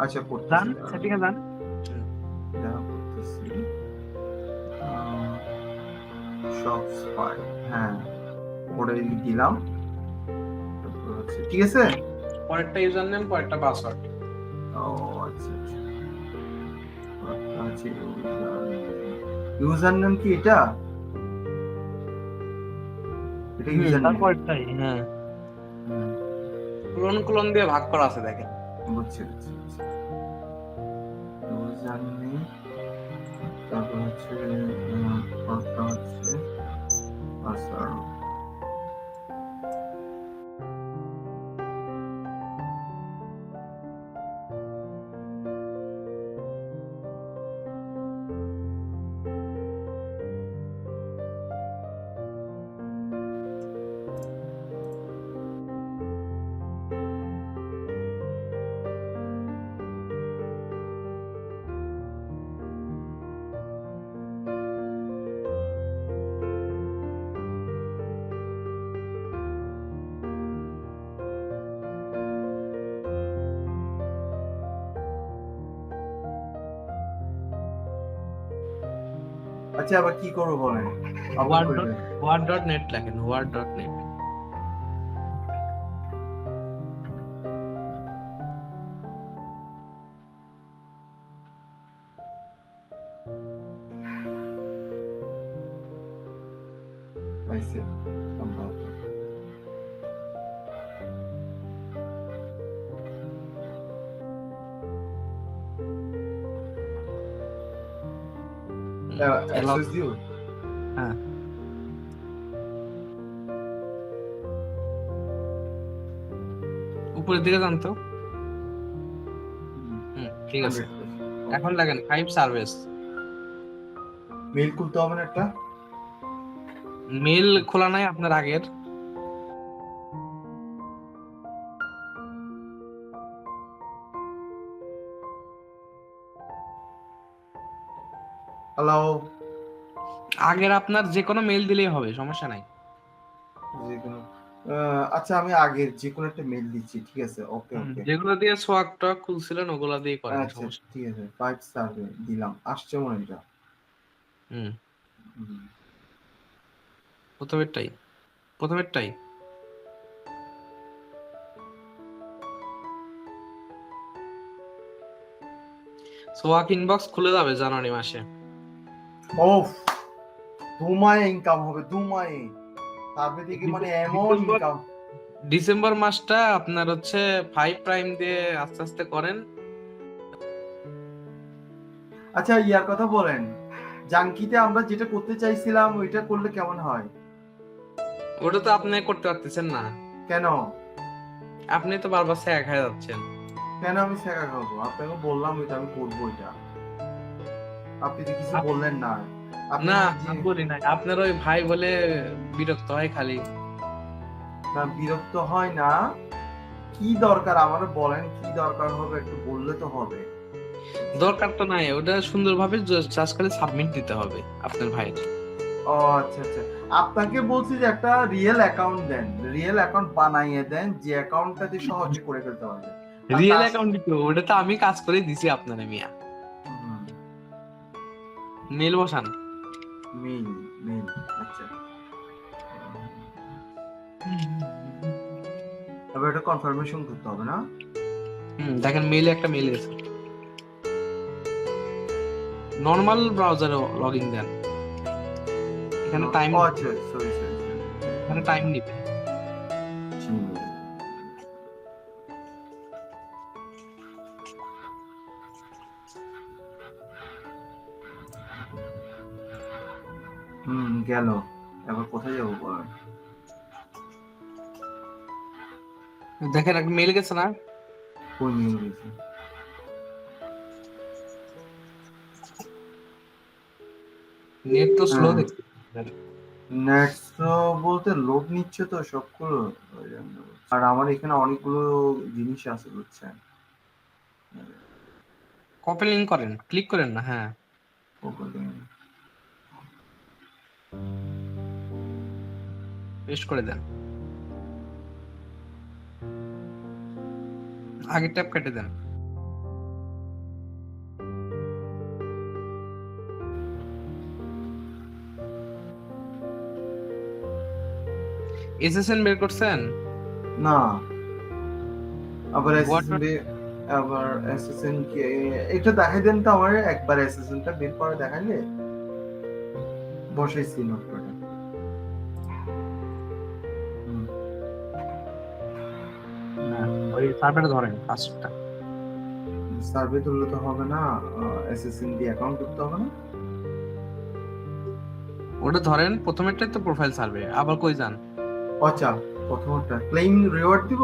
আচ্ছা যান করতেছি, দাঁড়াও। সেটিং এ যান। দাঁড়াও, করতেছি। শপস ফাইল, হ্যাঁ ওরে দিলাম। তারপর হচ্ছে ঠিক আছে। পরেরটা ইউজার নেম, পরেরটা পাসওয়ার্ড। ও আচ্ছা আচ্ছা, হচ্ছে ইউজার নেম কি এটা? এটা ইউজার নেম। তারপরটাই হ্যাঁ। ক্লোন দিয়ে ভাগ করা আছে দেখেন। বুঝছি বুঝছি বুঝছি। ইউজার নেম, তারপর হচ্ছে পাসওয়ার্ড। আচ্ছা আবার কি করবো বলেন? আবার করবেন? word.net লেখেন, word.net। পাইছে সম্ভব। অ্যাক্সেস দিও। হ্যাঁ, উপরের দিকে যান তো। ঠিক আছে, এখন লাগেন 5 সার্ভিস। মেল খুলতে হবে না একটা? মেল খোলা নাই আপনার আগের? হ্যালো, আগের আপনার যে কোনো মেল দিলেই হবে, সমস্যা নাই। যেকোনো আচ্ছা আমি আগের যে কোনো একটা মেল দিচ্ছি, ঠিক আছে, ওকে ওকে। যেগুলো দিয়ে সোয়াগ টক খুলছিলেন ওগুলা দিয়ে করেন, আচ্ছা সমস্যা। ঠিক আছে, 5 সার্ভে দিলাম, আসছে মনে হয় এটা। হুম, হুম। প্রথমেরটাই প্রথমেরটাই সোয়াক ইনবক্স খুলে যাবে জানুয়ারি মাসে। ওফ, 2 মাসে ইনকাম হবে, 2 মাসে সার্ভে থেকে, মানে এমন ইনকাম। ডিসেম্বর মাসটা আপনার হচ্ছে 5 প্রাইম দিয়ে আস্তে আস্তে করেন। আচ্ছা ইয়ার কথা বলেন, জাঙ্কিতে আমরা যেটা করতে চাইছিলাম ওইটা করলে কেমন হয়? ওটা তো আপনি করতে পারতেছেন না, কেন? আপনি তো বারবার স্যাক হয়ে যাচ্ছেন। কেন আমি শেখা খাবো? আপনাকে বললাম এটা আমি করবো, এটা আপনি তো কিছু বললেন না। আপনি না, নিজে আমি বলি নাই, আপনার ওই ভাই বলে বিরক্ত হয় খালি। না, বিরক্ত হয় না। কি দরকার আমার বলেন, কি দরকার হবে একটু বললে তো হবে। দরকার তো নাই, ওটা সুন্দরভাবে জাস্ট খালি সাবমিট দিতে হবে আপনার ভাইয়ের। ও আচ্ছা আচ্ছা, আপনাকে বলছি যে একটা রিয়েল অ্যাকাউন্ট দেন, রিয়েল অ্যাকাউন্ট বানাইয়ে দেন, যে অ্যাকাউন্টটা দিয়ে সহজে করে ফেলতে পারবে। আর রিয়েল কাজ অ্যাকাউন্ট তো ওটা তো আমি কাজ করে দিছি আপনারে মিয়া। হুম, মেল বসান। মেইল, মেইল, আচ্ছা। এবার এটা কনফার্মেশন করতে হবে না? দেখেন মেইলে একটা মেল এসেছে। নরমাল ব্রাউজারে লগইন দেন, এখানে টাইম, ও আচ্ছা, সরি সরি সরি, এখানে টাইম নিবে। গেল। এবার কোথায় যাবো বলেন? দেখেন একটা মেল গেছে না? কোন মেইল গেছে? নেট তো স্লো হ্যাঁ, দেখতে। নেট স্লো বলতে লোড নিচ্ছে তো সবগুলো, ওই জন্য। আর আমার এখানে অনেকগুলো জিনিস আছে বুঝছেন। কপি লিংক করেন, ক্লিক করেন না, হ্যাঁ পেস্ট করে দেন, আগের ট্যাব কেটে দেন। এসএসএন বের করছেন? না, আবার Water- আবার এসএসএন কে এটা দেখাই দেন তো আমার একবার এসএসএনটা বের করে দেখাইলে বসাইছি নোট করে। না, ওই সার্ভারটা ধরেন ফার্স্টটা। সার্ভে তুললে তো হবে না, এসএসএন দিয়ে অ্যাকাউন্ট করতে হবে না। ওটা ধরেন, প্রথমেরটাই তো প্রোফাইল সার্ভে, আবার কই যান? আচ্ছা, প্রথমটা ক্লেইম রিওয়ার্ড দিব।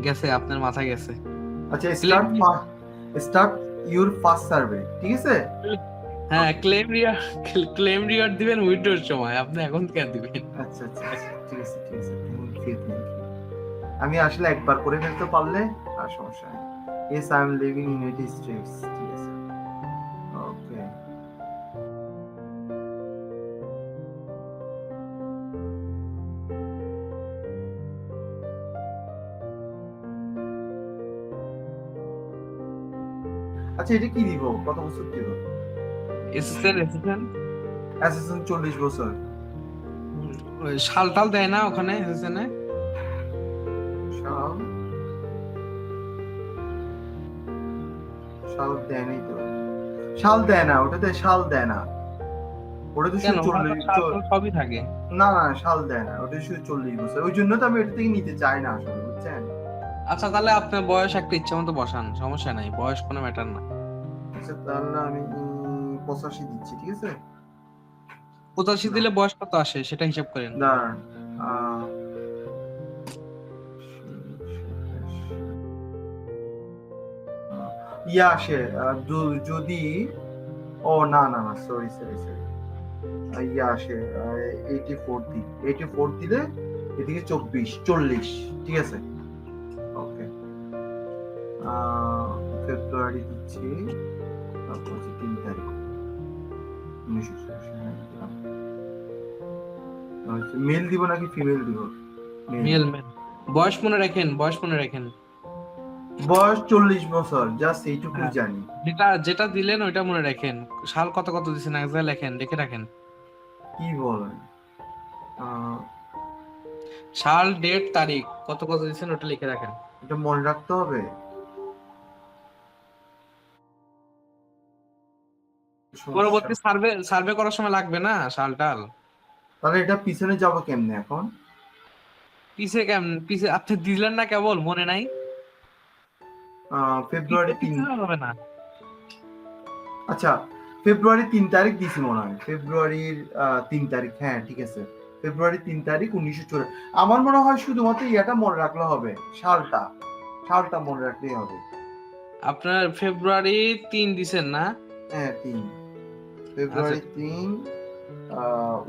গেছে, আপনার মাথায় গেছে। আচ্ছা, Claim- start your first survey, ঠিক আছে। হ্যাঁ, ক্লেম রিওয়ার্ড দিবেন উইথড্রোর সময়, আপনি এখন কেন দিবেন? আচ্ছা আচ্ছা আচ্ছা, ঠিক আছে ঠিক আছে, থ্যাংক ইউ। আমি আসলে একবার করে ফেলতে পারলে আর সমস্যা নেই। Yes, I am living in United states, ঠিক আছে, ওকে। আচ্ছা, এটা কি দিব, কত বছর দিব? এসএসএন অ্যাসেসিন 40 বছর। ওই শালটাল দেয় না ওখানে এসএসএন এ? শাল শাল দেয় নাই তো, শাল দেয় না, ওটাতে শাল দেয় না, ওটা তো কেন? শুধু ওখানে তো 40 শাল টাল সবই থাকে। না না, শাল দেয় না, ওটা শুধু 40 বছর। ওই জন্য তো আমি এটা থেকে নিতে চাই না আসলে, বুঝছেন। আচ্ছা, তাহলে আপনার বয়স একটা ইচ্ছা মতো বসান, সমস্যা নাই, বয়স কোনো ম্যাটার না। আচ্ছা, তাহলে আমি 85 দিচ্ছি, ঠিক আছে। 85 দিলে বয়স কত আসে সেটা হিসাব করেন। দাঁড়ান, ইয়া আসে, যদি, ও না না না, সরি সরি সরি, ইয়া আসে 84 দিই, 84 দিলে এদিকে 40, ঠিক আছে, ওকে। ফেব্রুয়ারি দিচ্ছি, তারপর হচ্ছে 3 তারিখ 1986। মেল দিব নাকি ফিমেল দিব? Male male. বয়স মনে রাখেন, বয়স মনে রাখেন। বয়স 40 বছর, জাস্ট এইটুকু হ্যাঁ। জানি। যেটা যেটা দিলেন ওইটা মনে রাখেন, সাল কত কত দিছেন একবার লেখেন, লিখে রাখেন। কি বলেন? সাল, ডেট, তারিখ কত কত দিছেন ওটা লিখে রাখেন। এটা মনে রাখতে হবে। পরবর্তী সার্ভে করার সময় লাগবে না সাল টাল? তাহলে এটা পিছনে যাব কেমনে এখন? পিছে কেমন পিছে আপনি দিলেন না, কেবল মনে নাই? ফেব্রুয়ারি 3। পিছে হবে না। আচ্ছা, ফেব্রুয়ারি 3 তারিখ দিছি মনে হয়, ফেব্রুয়ারির 3 তারিখ, হ্যাঁ ঠিক আছে, ফেব্রুয়ারি 3 তারিখ 1984। আমার মনে হয় শুধুমাত্র ইয়াটা মনে রাখলে হবে, সালটা মনে রাখলেই হবে। আপনার ফেব্রুয়ারি 3 দিছেন না? হ্যাঁ, 3 ফেব্রুয়ারি 3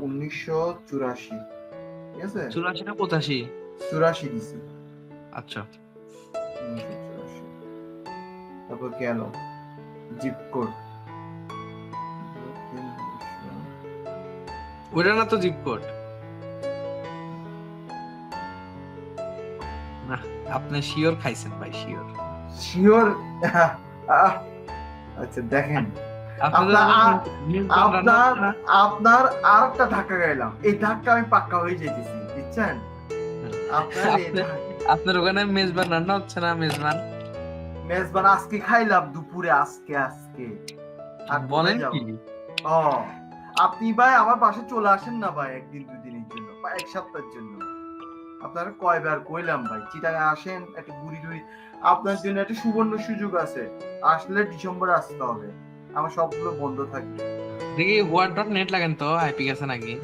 1984, ঠিক আছে। 84 না 85? 84 দিছি। আচ্ছা, 1984। তারপর গেল জিপ কোড, ওটা না তো জিপ কোড। না, আপনি শিওর খাইছেন ভাই, শিওর। শিওর। আচ্ছা দেখেন, আপনার আর একটা ধাক্কা গাইলাম, এই ধাক্কা আমি পাক্কা হয়ে যেতেছি, বুঝছেন। আপনার ওখানে মেজবান রান্না হচ্ছে না? মেজবান আজকে খাইলাম দুপুরে, আজকে আর বলেন কি? ও, আপনি ভাই আমার বাসায় চলে আসেন না ভাই, একদিন দুদিনের জন্য বা এক সপ্তাহের জন্য। আপনারা কয়বার কইলাম ভাই, চিটাগাং আসেন, একটা ঘুরি টুরি, আপনার জন্য একটা সুবর্ণ সুযোগ আছে, আসলে ডিসেম্বরে আসতে হবে, আমার সবগুলো বন্ধ থাকবে। দেখি হোয়াট ডট নেট লাগেন তো, আইপি গেছে নাকি?